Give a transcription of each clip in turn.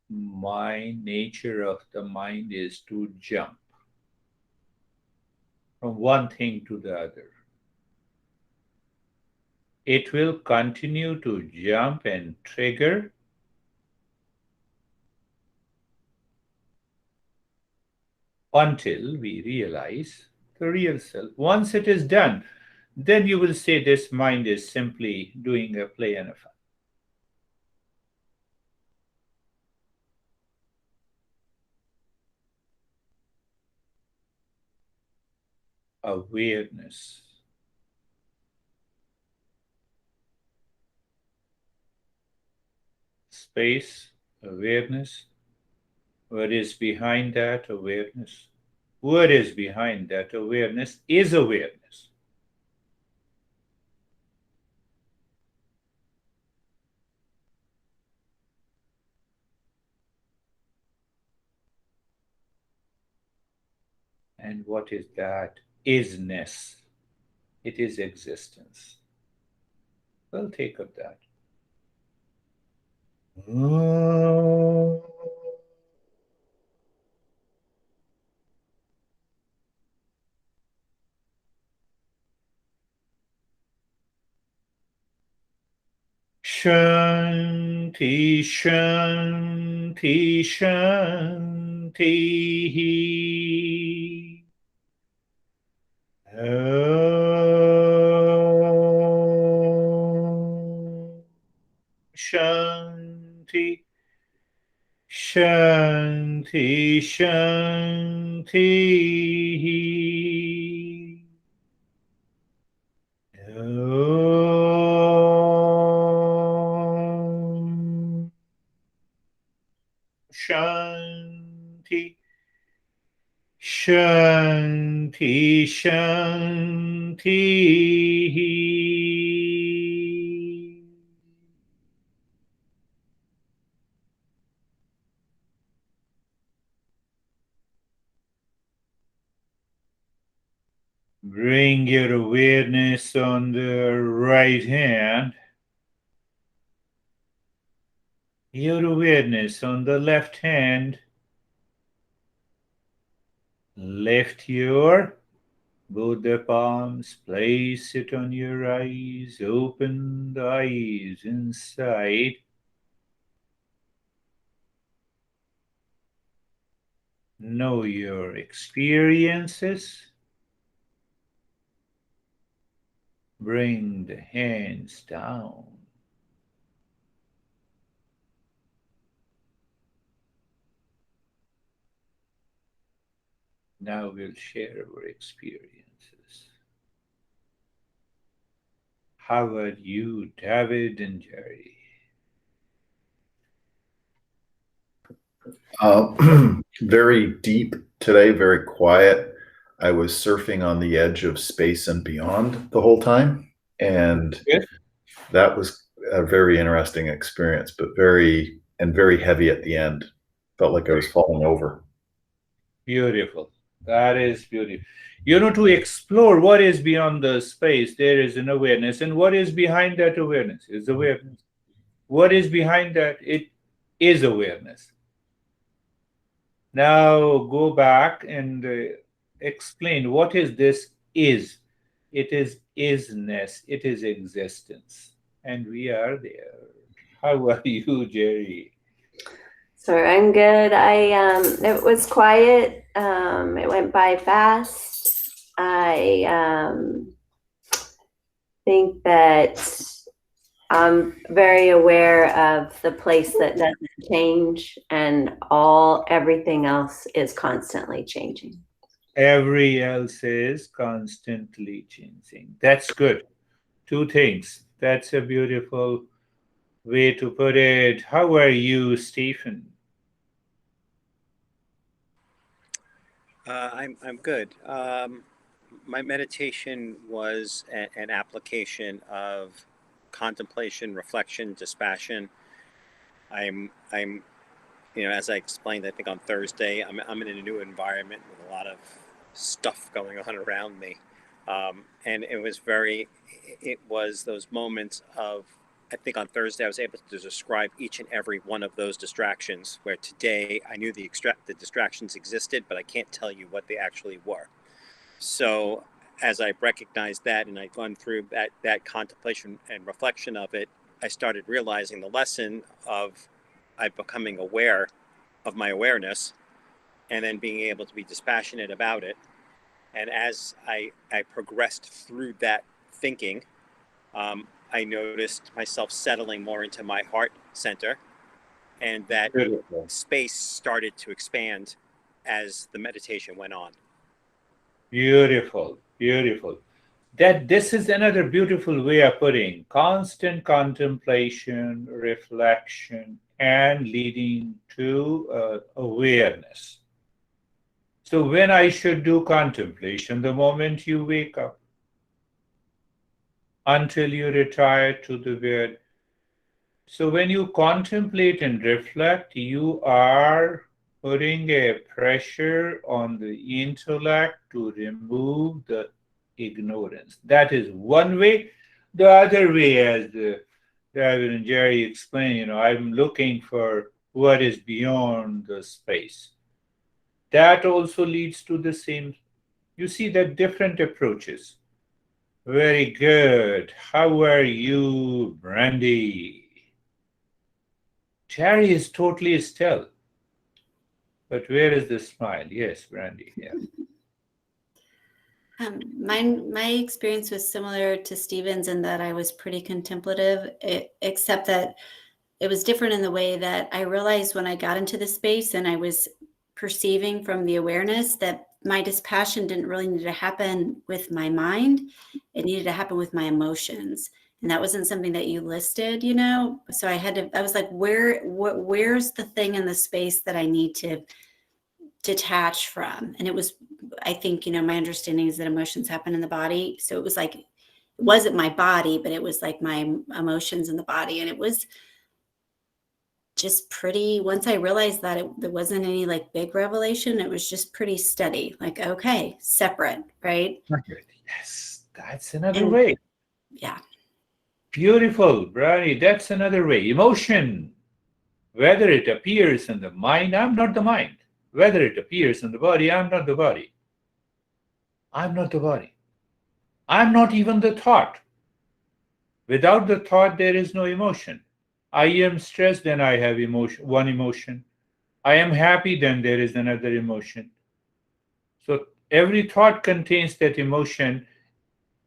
nature of the mind is to jump from one thing to the other. It will continue to jump and trigger until we realize the real self. Once it is done, then you will say this mind is simply doing a play and a fun. Awareness. Space, awareness. What is behind that awareness? What is behind that awareness is awareness. And what is that isness? It is existence. Well, take up that. Shanti, Shanti, Shanti. Om Shanti, Shanti, Shanti. Om Shanti, Shanti, Shanti. Bring your awareness on the right hand, your awareness on the left hand. Lift your both the palms, place it on your eyes, open the eyes inside. Know your experiences. Bring the hands down. Now we'll share our experiences. How are you, David and Jerry? Very deep today, very quiet. I was surfing on the edge of space and beyond the whole time. And Yes. that was a very interesting experience, but very heavy at the end. Felt like I was falling over. Beautiful. That is beautiful. To explore what is beyond the space, there is an awareness. And what is behind that awareness is awareness. What is behind that? It is awareness. Now go back and explain what is this is. It is isness. It is existence. And we are there. How are you, Jerry? So I'm good. It was quiet. It went by fast. I think that I'm very aware of the place that doesn't change, and everything else is constantly changing. Every else is constantly changing. That's good. Two things. That's a beautiful way to put it. How are you, Stephen? I'm good. My meditation was an application of contemplation, reflection, dispassion. I'm as I explained, I think on Thursday, I'm in a new environment with a lot of stuff going on around me, and it was those moments of I think on Thursday I was able to describe each and every one of those distractions, where today I knew the distractions existed, but I can't tell you what they actually were. So as I recognized that and I've gone through that contemplation and reflection of it, I started realizing the lesson of I becoming aware of my awareness and then being able to be dispassionate about it. And as I progressed through that thinking, I noticed myself settling more into my heart center, and that Beautiful. space started to expand as the meditation went on. Beautiful. Beautiful. That this is another beautiful way of putting constant contemplation, reflection, and leading to awareness. So when I should do contemplation, the moment you wake up, until you retire to the bed. So when you contemplate and reflect, you are putting a pressure on the intellect to remove the ignorance. That is one way. The other way, as David and Jerry explained, I'm looking for what is beyond the space. That also leads to the same. You see that different approaches. Very good. How are you, Brandy? Jerry is totally still. But where is the smile? Yes, Brandy. Yeah. My experience was similar to Stephen's in that I was pretty contemplative, except that it was different in the way that I realized when I got into the space and I was perceiving from the awareness that my dispassion didn't really need to happen with my mind. It needed to happen with my emotions. And that wasn't something that you listed, So I was like, where's the thing in the space that I need to detach from? And it was, I think, my understanding is that emotions happen in the body. So it was like, it wasn't my body, but it was like my emotions in the body. And it was just pretty, once I realized that there wasn't any like big revelation, it was just pretty steady, like, okay, separate, right? Yes, that's another way. Yeah. Beautiful, Brandy. That's another way. Emotion, whether it appears in the mind, I'm not the mind. Whether it appears in the body, I'm not the body. I'm not the body. I'm not even the thought. Without the thought, there is no emotion. I am stressed, then I have one emotion. I am happy, then there is another emotion. So every thought contains that emotion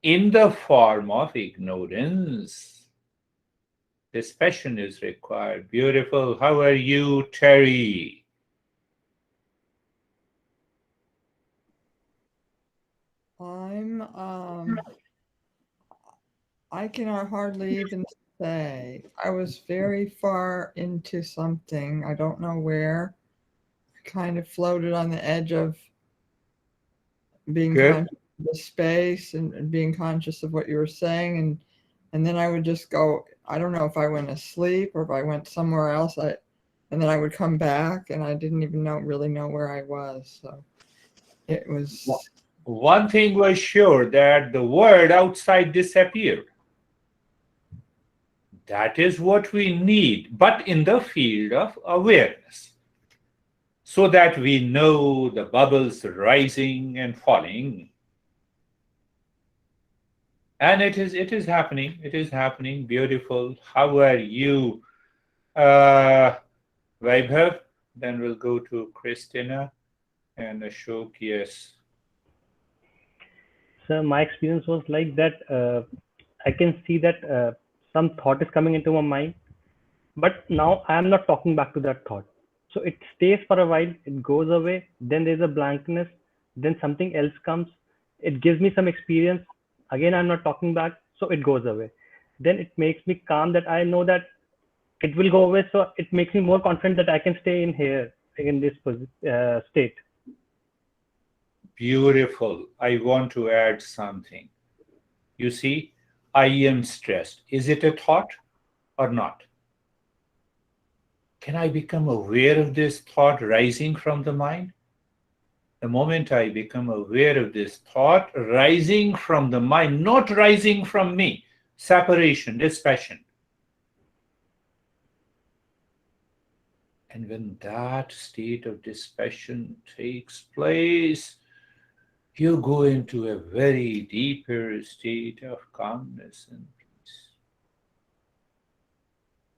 in the form of ignorance. Dispassion is required. Beautiful. How are you, Terry? I can hardly even say. I was very far into something. I don't know where. Kind of floated on the edge of being conscious of the space and being conscious of what you were saying. And then I would just go, I don't know if I went asleep or if I went somewhere else. And then I would come back and I didn't even really know where I was. So it was. One thing was sure, that the world outside disappeared. That is what we need, but in the field of awareness, so that we know the bubbles rising and falling. And it is happening. It is happening. Beautiful. How are you, Vaibhav? Then we'll go to Christina and Ashok. Yes. So my experience was like that. I can see that some thought is coming into my mind, but now I am not talking back to that thought. So it stays for a while, it goes away, then there's a blankness, then something else comes, it gives me some experience, again I'm not talking back, so it goes away. Then it makes me calm that I know that it will go away, so it makes me more confident that I can stay in here, in this state. Beautiful. I want to add something. You see, I am stressed. Is it a thought or not? Can I become aware of this thought rising from the mind? The moment I become aware of this thought rising from the mind, not rising from me, separation, dispassion. And when that state of dispassion takes place, you go into a very deeper state of calmness and peace.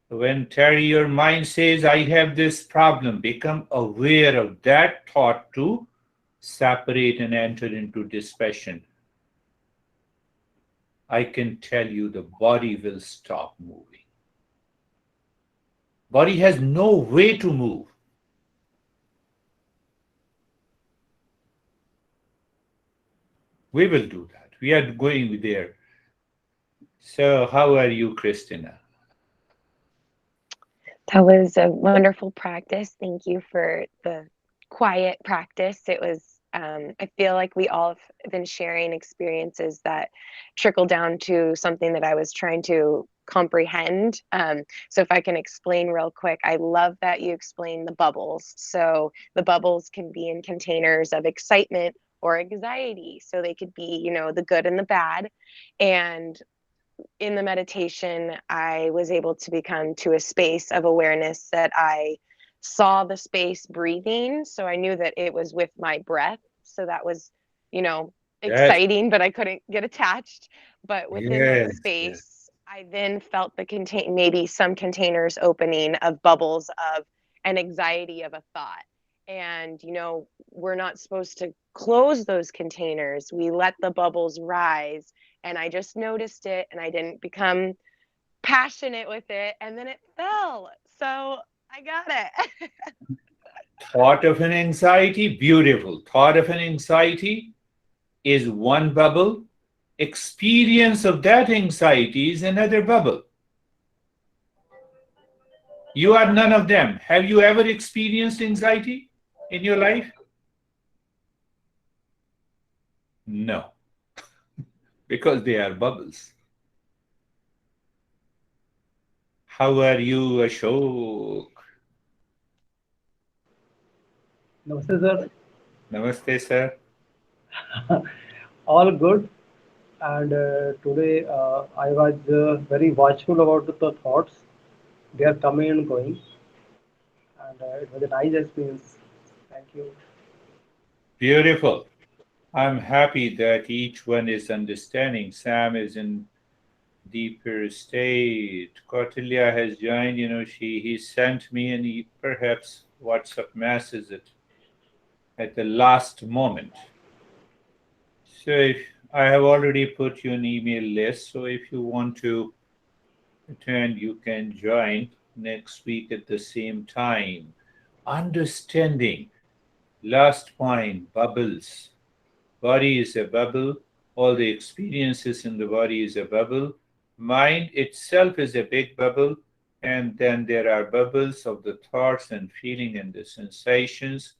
When Terry, your mind says, I have this problem, become aware of that thought to separate and enter into dispassion. I can tell you the body will stop moving. Body has no way to move. We will do that. We are going there. So, how are you, Christina? That was a wonderful practice. Thank you for the quiet practice. It was, I feel like we all have been sharing experiences that trickle down to something that I was trying to comprehend. So if I can explain real quick, I love that you explain the bubbles. So the bubbles can be in containers of excitement or anxiety. So they could be, the good and the bad. And in the meditation, I was able to become to a space of awareness that I saw the space breathing. So I knew that it was with my breath. So that was, Yes, exciting, but I couldn't get attached. But within that yes, yes. space, I then felt maybe some containers opening of bubbles of an anxiety of a thought. And, we're not supposed to close those containers. We let the bubbles rise. And I just noticed it and I didn't become passionate with it. And then it fell. So I got it. Thought of an anxiety, beautiful. Thought of an anxiety is one bubble. Experience of that anxiety is another bubble. You are none of them. Have you ever experienced anxiety in your life? No, because they are bubbles. How are you, Ashok? Namaste, sir. Namaste, sir. All good. And today I was very watchful about the thoughts. They are coming and going. And it was a nice experience. Thank you. Beautiful. I'm happy that each one is understanding. Sam is in deeper state. Kautilya has joined. He sent me and perhaps WhatsApp message it at the last moment. So if I have already put you an email list, so if you want to attend, you can join next week at the same time. Understanding, last point, bubbles. Body is a bubble. All the experiences in the body is a bubble. Mind itself is a big bubble. And then there are bubbles of the thoughts and feeling and the sensations.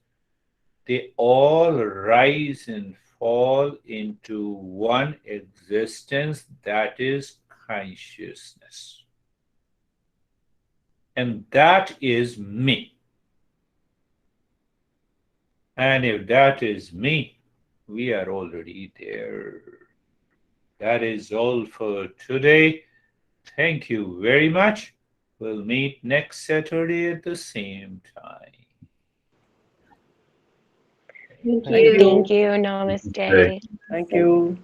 They all rise and fall into one existence, that is consciousness. And that is me. And if that is me, we are already there. That is all for today. Thank you very much. We'll meet next Saturday at the same time. Thank Thank you. Thank you. you. Okay. Namaste. Thank you.